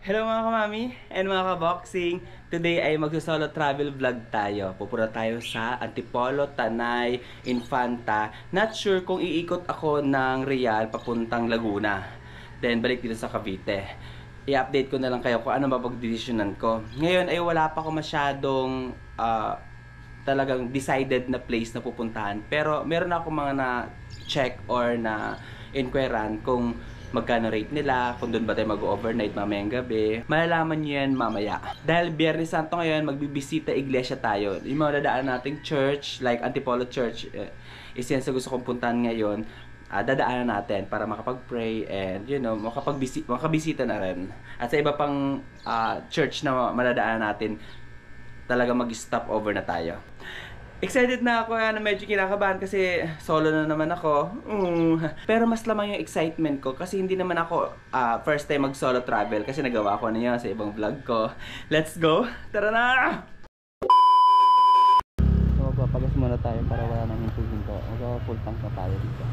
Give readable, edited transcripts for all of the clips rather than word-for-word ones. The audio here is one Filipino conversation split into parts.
Hello mga kamami and mga kaboxing. Today ay magsusolo travel vlog tayo. Pupunta tayo sa Antipolo, Tanay, Infanta. Not sure kung iikot ako ng Real papuntang Laguna. Then balik dito sa Cavite. I-update ko na lang kayo kung ano mapagdesisyonan ko. Ngayon ay wala pa ako masyadong talagang decided na place na pupuntahan. Pero meron ako mga na-check or na-inquiran kung magkano rate nila, kung doon ba tayo mag-overnight mamayang gabi. Malalaman nyo yan mamaya. Dahil Biyernes Santo ngayon, magbibisita iglesia tayo. Yung mga dadaan nating church, like Antipolo Church, is yan sa gusto kong puntahan ngayon. Dadaanan natin para makapag-pray and makabisita na rin. At sa iba pang church na madadaanan natin, talaga mag-stop over na tayo. Excited na ako na medyo kinakabahan kasi solo na naman ako. Pero mas lamang yung excitement ko kasi hindi naman ako first time mag-solo travel kasi nagawa ko na yun sa ibang vlog ko. Let's go! Tara na! So magpapagas muna tayo para wala nang hintugin ko. Mag-full tank na tayo dito.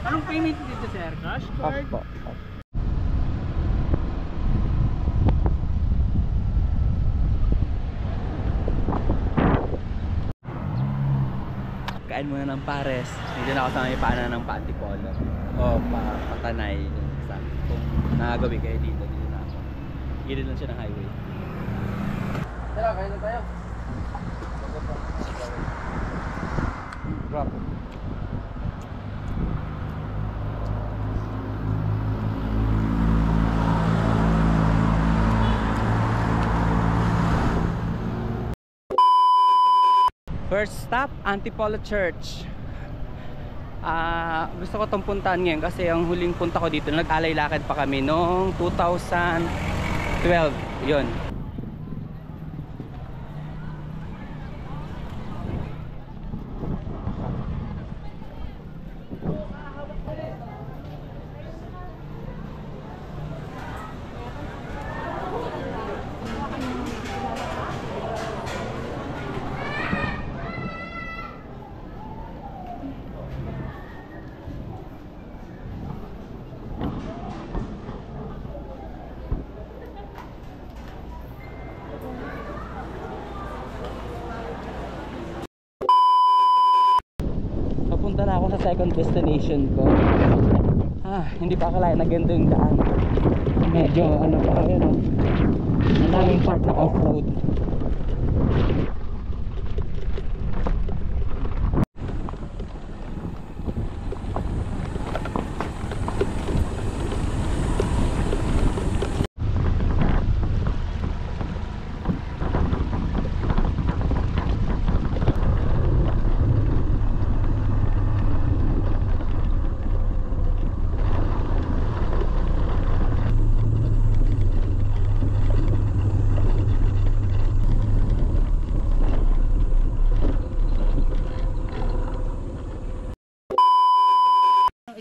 Anong payment dito, sir? Cash? Card? Po. Kain muna ng pares. Dito na ako sa may paanan ng Antipolo. O Patanay. Kung nakagabi kayo dito na ako. Gilid lang siya ng highway. Tara, kain na tayo. Drop. First stop, Antipolo Church. Gusto ko itong puntahan ngayon kasi ang huling punta ko dito, nag-alay lakad pa kami noong 2012. Yun. Papunta na ako sa second destination ko. Hindi pa akalain na ganito yung daan. Medyo ano pa yun, no? Ang daming part na off-road.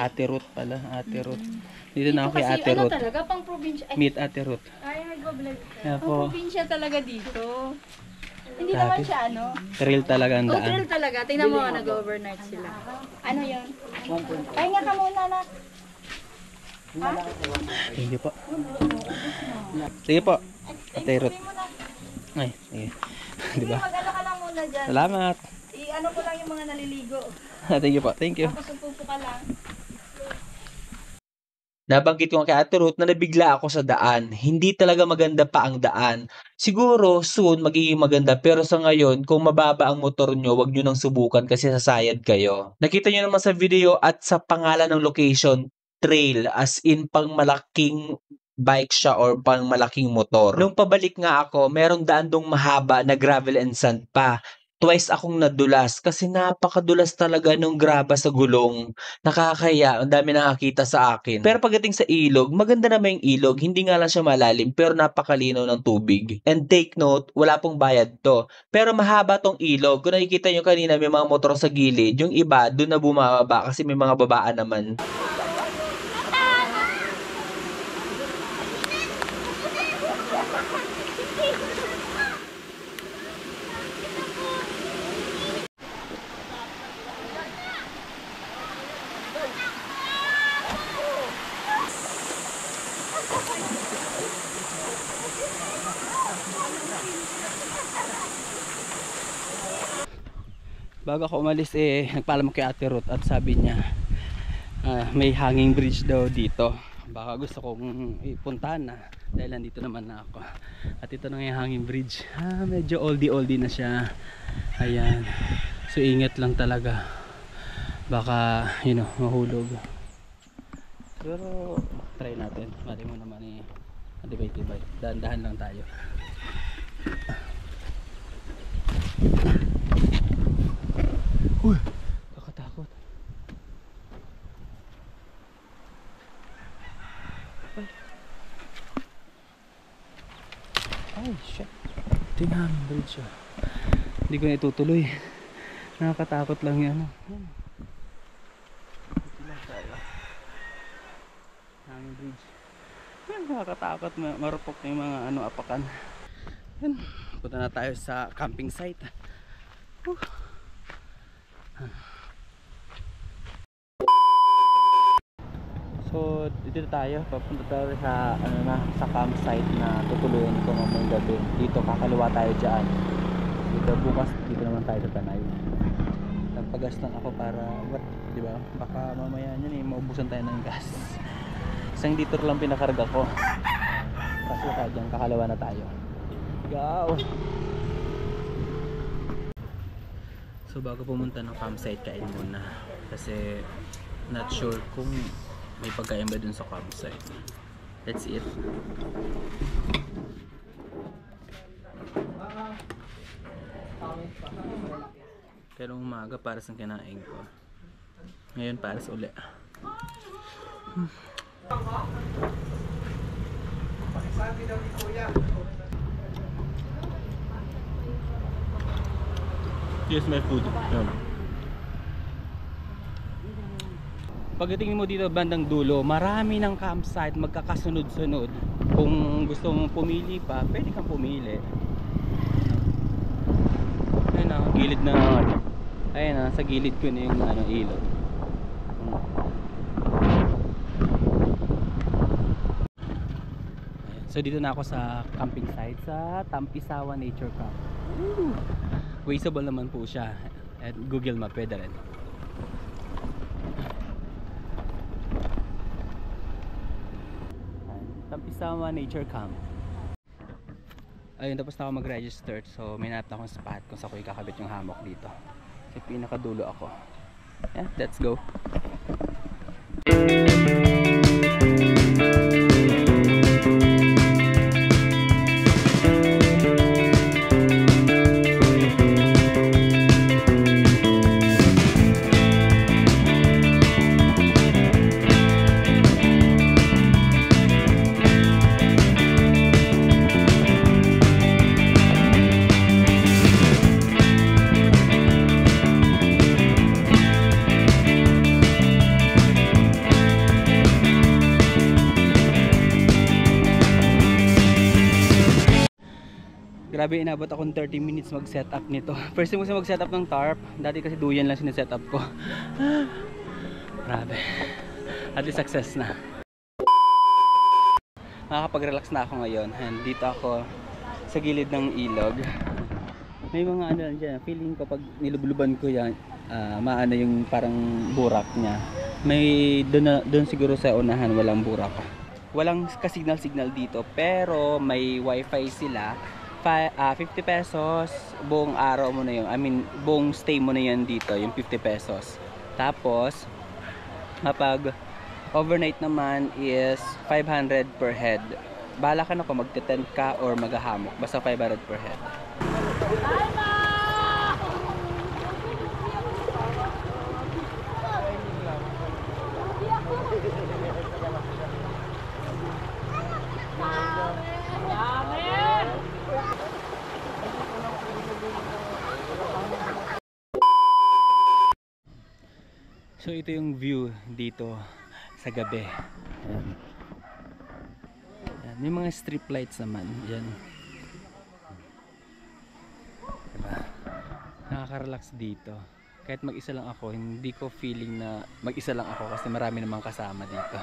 Ate Ruth pala, Ate Ruth. Dito na ako kay Ate Ruth. Ano talaga, pang probinsya. Meet Ate Ruth. Ay, nagbablog ka. Yan Pang po. probinsya talaga dito. Hindi Grabe. naman siya ano. Trail talaga ang daan. Hotel talaga. Tingnan mo, nag-overnight sila. Ano yun? Pahinga ka muna na. Ha? Thank you po. Sige po, Ate Ruth. Sabi mo na. Ay, sige. Sige, Diba? mag-ano ka lang muna dyan. Salamat. I-ano ko lang yung mga naliligo. Thank you po, thank you. Tapos upo ka lang. Nabanggit ko kay Ate Ruth na nabigla ako sa daan. Hindi talaga maganda pa ang daan. Siguro soon magiging maganda pero sa ngayon kung mababa ang motor nyo, wag nyo nang subukan kasi sasayad kayo. Nakita nyo naman sa video at sa pangalan ng location, trail as in pang malaking bike siya or pang malaking motor. Nung pabalik nga ako, merong daan dong mahaba na gravel and sand pa. Twice akong nadulas kasi napakadulas talaga nung graba sa gulong. Nakakaya, ang dami nakakita sa akin. Pero pagdating sa ilog, maganda naman yung ilog. Hindi nga lang siya malalim, pero napakalinaw ng tubig. And take note, wala pong bayad to. Pero mahaba tong ilog. Kung nakikita nyo kanina, may mga motor sa gilid. Yung iba, doon na bumababa kasi may mga babaan naman. Bago ako umalis nagpaalam kay Ate Ruth at sabi niya may hanging bridge daw dito. Baka gusto kong ipuntahan na dahil nandito naman na ako. At ito na yung hanging bridge. Medyo oldie na siya. Ayan. So ingat lang talaga. Baka mahulog. Pero try natin. Mali mo naman matibay-tibay. Dahan-dahan lang tayo. Uy, kakatakot. Ay, shit. Ito yung hanging bridge. Hindi ko na itutuloy. Nakakatakot lang yan. Ito lang tayo. Hanging bridge. Nakakatakot. Marupok na yung mga apakan. Yan. Punta na tayo sa camping site. So dito tayo, papunta tayo sa sa campsite na tutuluyan ko mamayang gabi. Dito kakaliwa tayo diyan. Dito bukas dito naman tayo sa Tanay. Nagpagas lang ako para di ba? Baka mamaya niyan maubusan tayo ng gas. Isang liter lang pinakarga ko. Kasi diyan kakaliwa na tayo. Go. So bago pumunta ng campsite, kain muna kasi not sure kung may pagkain ba dun sa campsite. Let's eat. Pero umaga para sa kinain ko. Ngayon para sa uli. Here's my food. Yun. Pagdating mo dito bandang dulo, marami ng campsite magkakasunod-sunod. Kung gusto mong pumili pa, pwede kang pumili. Ayun na, gilid na ayun na, sa gilid ko na yung ilog. So dito na ako sa camping site sa Tampisawa Nature Camp. Wasteable naman po siya. At Google Map pwede rin. Tampisawa Nature Camp. Ayun, tapos na ako mag-register. So may hanap na akong spot kung saan ko ikakabit yung hammock dito. Kasi pinakadulo ako. Yeah, let's go. Grabe, inabot akong 30 minutes mag-setup nito. First time kasi mag-setup ng tarp. Dati kasi duyan lang sinesetup ko. Grabe. At least success na. Makakapag-relax na ako ngayon. And dito ako sa gilid ng ilog. May mga ano lang dyan. Feeling ko pag nilubluban ko yan, maano yung parang burak niya. May doon siguro sa unahan walang burak. Walang ka-signal dito. Pero may wifi sila. 50 pesos buong araw mo na yun. I mean, buong stay mo na yan dito, yung 50 pesos. Tapos, kapag overnight naman is 500 per head. Bahala ka na kung magte-tent ka or maghahamok. Basta 500 per head. So ito yung view dito sa gabi. Ayan. Ayan. May mga strip lights naman dyan. Diba? Nakaka-relax dito. Kahit mag-isa lang ako, hindi ko feeling na mag-isa lang ako kasi marami namang kasama dito.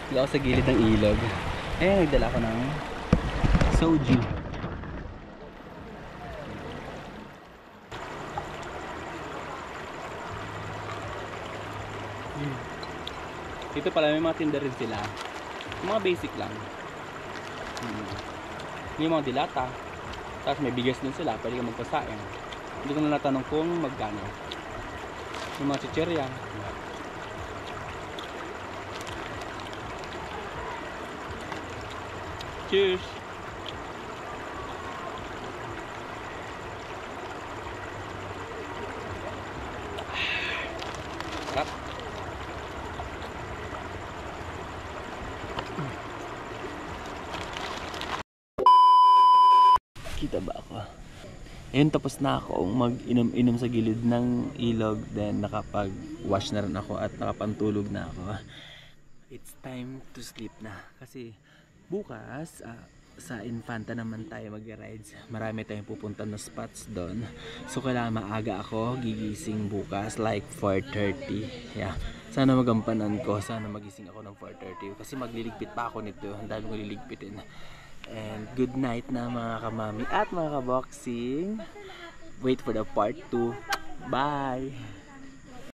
Dito ako sa gilid ng ilog. Ayan, nagdala ko ng soju. Dito pala may mga tinda rin sila. Yung mga basic lang. Yung mga dilata. Tapos may bigas din sila, pwede ka magpasain. Hindi ko na natanong kung magkano. Yung mga chicherya. Cheers! Sarap! Kita ba ako? Ayun, tapos na akong mag-inom-inom sa gilid ng ilog. Then nakapag-wash na rin ako at nakapantulog na ako. It's time to sleep na. Kasi bukas, sa Infanta naman tayo mag-rides. Marami tayong pupunta na spots doon. So kailangan maaga ako gigising bukas like 4:30. Yeah. Sana magampanan ko. Sana magising ako ng 4:30. Kasi magliligpit pa ako nito. Ang dami ko liligpitin. And good night na mga kamami at mga kaboxing. Wait for the part 2. Bye!